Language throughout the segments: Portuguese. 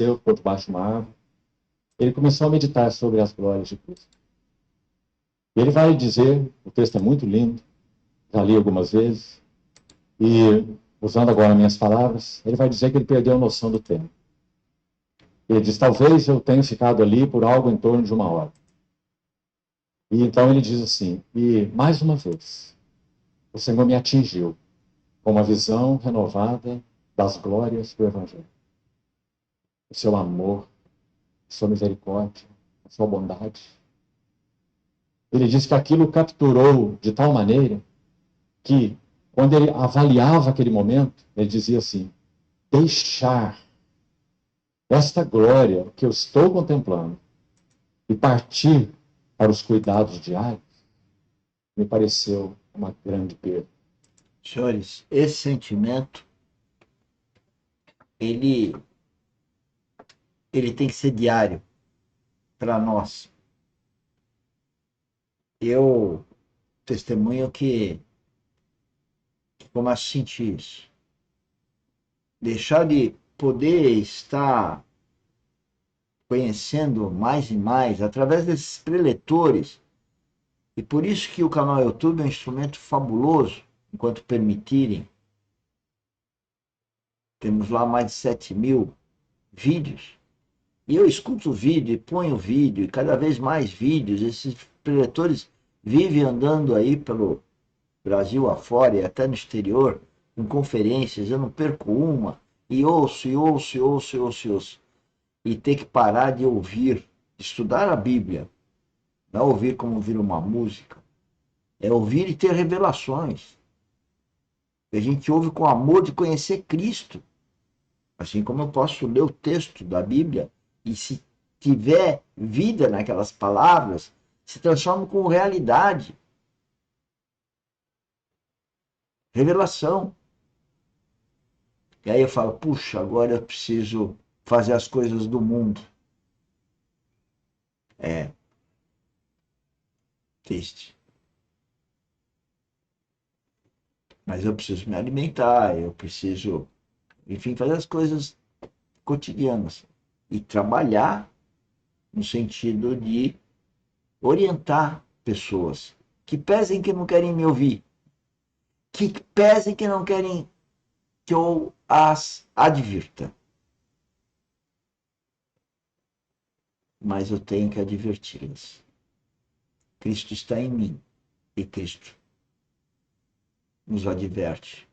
desceu, ficou debaixo de uma árvore. Ele começou a meditar sobre as glórias de Cristo. Ele vai dizer, o texto é muito lindo, já li algumas vezes, e usando agora minhas palavras, ele vai dizer que ele perdeu a noção do tempo. Ele diz, talvez eu tenha ficado ali por algo em torno de 1 hora. E então ele diz assim, e mais uma vez, o Senhor me atingiu com uma visão renovada das glórias do Evangelho. O seu amor, a sua misericórdia, a sua bondade. Ele diz que aquilo o capturou de tal maneira que, quando ele avaliava aquele momento, ele dizia assim, deixar esta glória que eu estou contemplando e partir para os cuidados diários, me pareceu uma grande perda. Senhores, esse sentimento, ele tem que ser diário para nós. Eu testemunho que começo a sentir isso. Deixar de poder estar conhecendo mais e mais através desses preletores. E por isso que o canal YouTube é um instrumento fabuloso, enquanto permitirem. Temos lá mais de 7.000 vídeos. E eu escuto o vídeo e ponho o vídeo, e cada vez mais vídeos. Esses preletores vivem andando aí pelo Brasil afora e até no exterior, em conferências, eu não perco uma, e ouço, e ouço, e ouço, e ouço, e ouço. E ter que parar de ouvir, de estudar a Bíblia. Não é ouvir como ouvir uma música. É ouvir e ter revelações. A gente ouve com amor de conhecer Cristo. Assim como eu posso ler o texto da Bíblia e, se tiver vida naquelas palavras, se transforma com realidade. Revelação. E aí eu falo, puxa, agora eu preciso fazer as coisas do mundo. É triste. Mas eu preciso me alimentar, eu preciso, enfim, fazer as coisas cotidianas. E trabalhar no sentido de orientar pessoas que pesem que não querem me ouvir, que pesem que não querem que eu as advirta. Mas eu tenho que adverti-las. Cristo está em mim e Cristo nos adverte.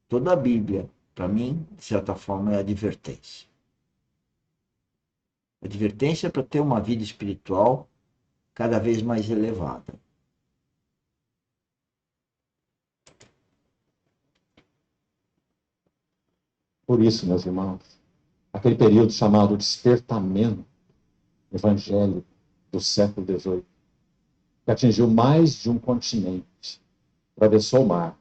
Toda a Bíblia, para mim, de certa forma, é advertência. Advertência para ter uma vida espiritual cada vez mais elevada. Por isso, meus irmãos, aquele período chamado despertamento evangélico do século XVIII, que atingiu mais de um continente, atravessou o mar,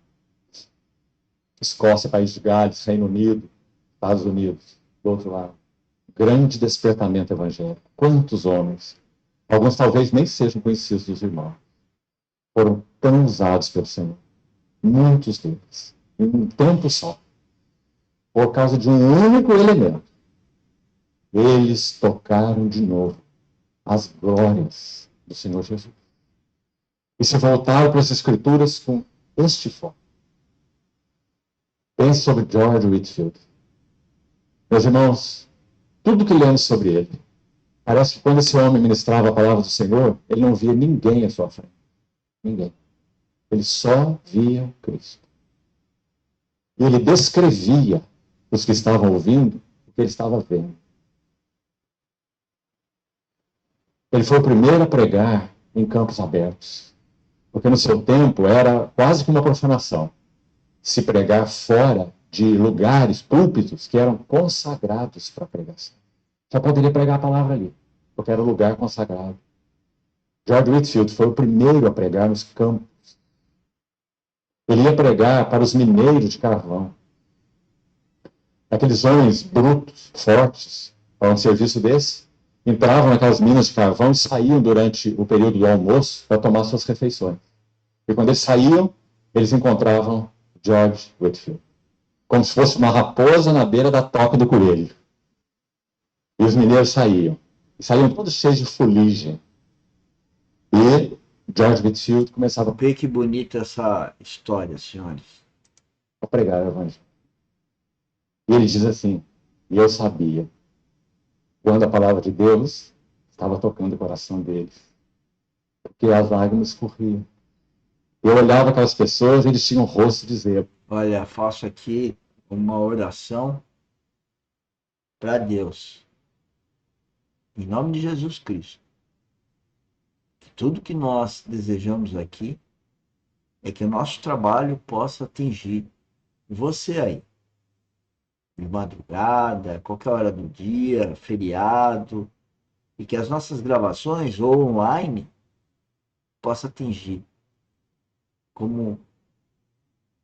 Escócia, País de Gales, Reino Unido, Estados Unidos, do outro lado. Grande despertamento evangélico. Quantos homens, alguns talvez nem sejam conhecidos dos irmãos, foram tão usados pelo Senhor. Muitos deles, em um tempo só, por causa de um único elemento. Eles tocaram de novo as glórias do Senhor Jesus. E se voltaram para as Escrituras com este foco. Pense sobre George Whitefield. Meus irmãos, tudo que lemos sobre ele, parece que quando esse homem ministrava a palavra do Senhor, ele não via ninguém à sua frente. Ninguém. Ele só via Cristo. E ele descrevia os que estavam ouvindo o que ele estava vendo. Ele foi o primeiro a pregar em campos abertos, porque no seu tempo era quase que uma profanação se pregar fora de lugares, púlpitos, que eram consagrados para pregação. Só poderia pregar a palavra ali, porque era um lugar consagrado. George Whitefield foi o primeiro a pregar nos campos. Ele ia pregar para os mineiros de carvão. Aqueles homens brutos, fortes, para um serviço desse, entravam naquelas minas de carvão e saíam durante o período do almoço para tomar suas refeições. E quando eles saíam, eles encontravam George Whitefield, como se fosse uma raposa na beira da toca do coelho. E os mineiros saíam. E saíam todos cheios de fuligem. E George Whitefield começava Vê que bonita essa história, senhores. a pregar o evangelho. E ele diz assim, e eu sabia, quando a palavra de Deus estava tocando o coração deles, porque as lágrimas escorriam. Eu olhava aquelas pessoas, eles tinham rosto de zelo. Olha, faço aqui uma oração para Deus, em nome de Jesus Cristo. Que tudo que nós desejamos aqui é que o nosso trabalho possa atingir você aí, de madrugada, qualquer hora do dia, feriado, e que as nossas gravações ou online possa atingir, como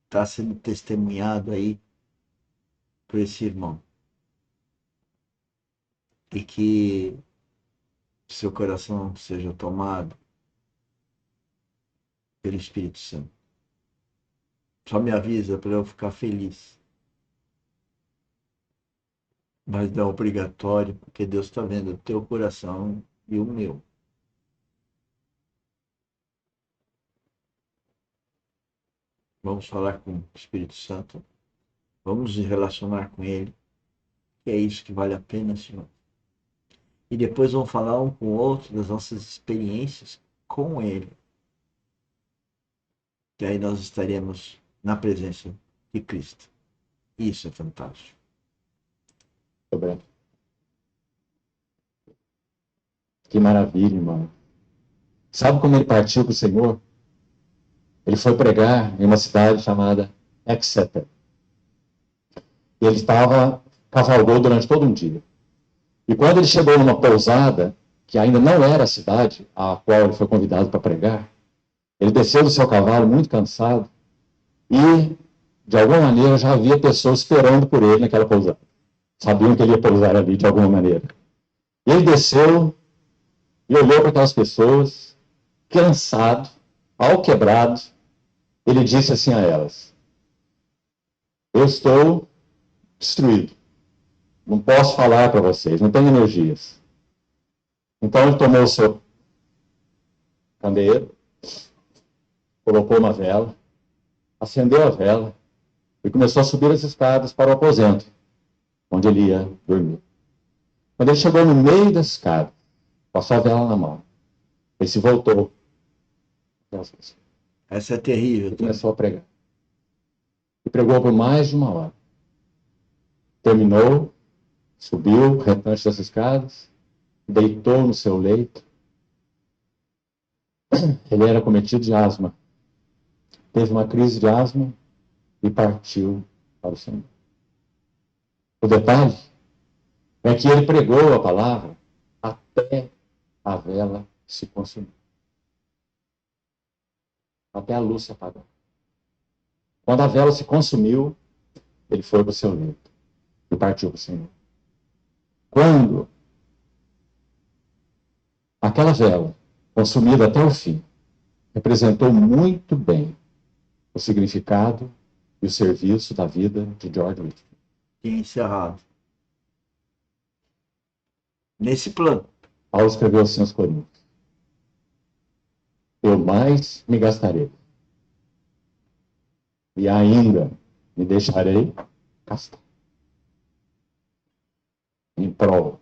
está sendo testemunhado aí por esse irmão. E que seu coração seja tomado pelo Espírito Santo. Só me avisa para eu ficar feliz. Mas não é obrigatório, porque Deus está vendo o teu coração e o meu. Vamos falar com o Espírito Santo. Vamos nos relacionar com Ele. Que é isso que vale a pena, Senhor. E depois vamos falar um com o outro das nossas experiências com Ele. Que aí nós estaremos na presença de Cristo. Isso é fantástico. Que maravilha, irmão. Sabe como ele partiu para o Senhor? Ele foi pregar em uma cidade chamada Exeter. E ele cavalgou durante todo um dia. E quando ele chegou numa pousada, que ainda não era a cidade a qual ele foi convidado para pregar, ele desceu do seu cavalo muito cansado e, de alguma maneira, já havia pessoas esperando por ele naquela pousada. Sabiam que ele ia pousar ali de alguma maneira. E ele desceu e olhou para aquelas pessoas, cansado, alquebrado. Ele disse assim a elas: eu estou destruído. Não posso falar para vocês, não tenho energias. Então ele tomou o seu candeeiro, colocou uma vela, acendeu a vela e começou a subir as escadas para o aposento, onde ele ia dormir. Quando ele chegou no meio da escada, passou a vela na mão, ele se voltou. Essa é terrível. E começou a pregar. E pregou por mais de uma hora. Terminou, subiu o restante das escadas, deitou no seu leito. Ele era cometido de asma. Teve uma crise de asma e partiu para o Senhor. O detalhe é que ele pregou a palavra até a vela se consumir. Até a luz se apagar. Quando a vela se consumiu, ele foi para o seu leito e partiu para o Senhor. Quando aquela vela, consumida até o fim, representou muito bem o significado e o serviço da vida de George Whitefield. Tinha encerrado. Nesse plano. Paulo escreveu assim aos Coríntios: eu mais me gastarei, e ainda me deixarei gastar em prol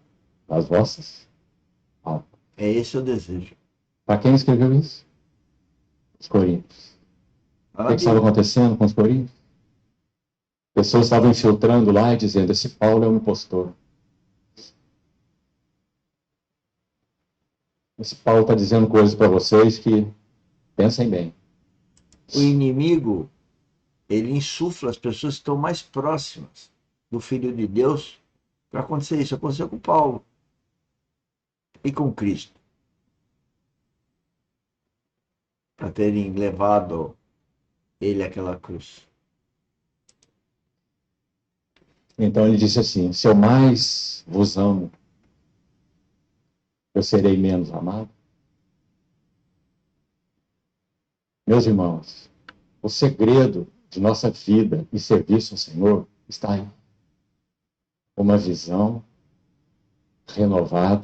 das vossas almas. É esse o desejo. Para quem escreveu isso? Os Coríntios. O que estava acontecendo com os Coríntios? Pessoas estavam infiltrando lá e dizendo: esse Paulo é um impostor. Esse Paulo está dizendo coisas para vocês que pensem bem. O inimigo, ele insufla as pessoas que estão mais próximas do Filho de Deus para acontecer isso. Aconteceu com Paulo e com Cristo. Para terem levado ele àquela cruz. Então ele disse assim: se eu mais vos amo, eu serei menos amado? Meus irmãos, o segredo de nossa vida e serviço ao Senhor está aí. Uma visão renovada,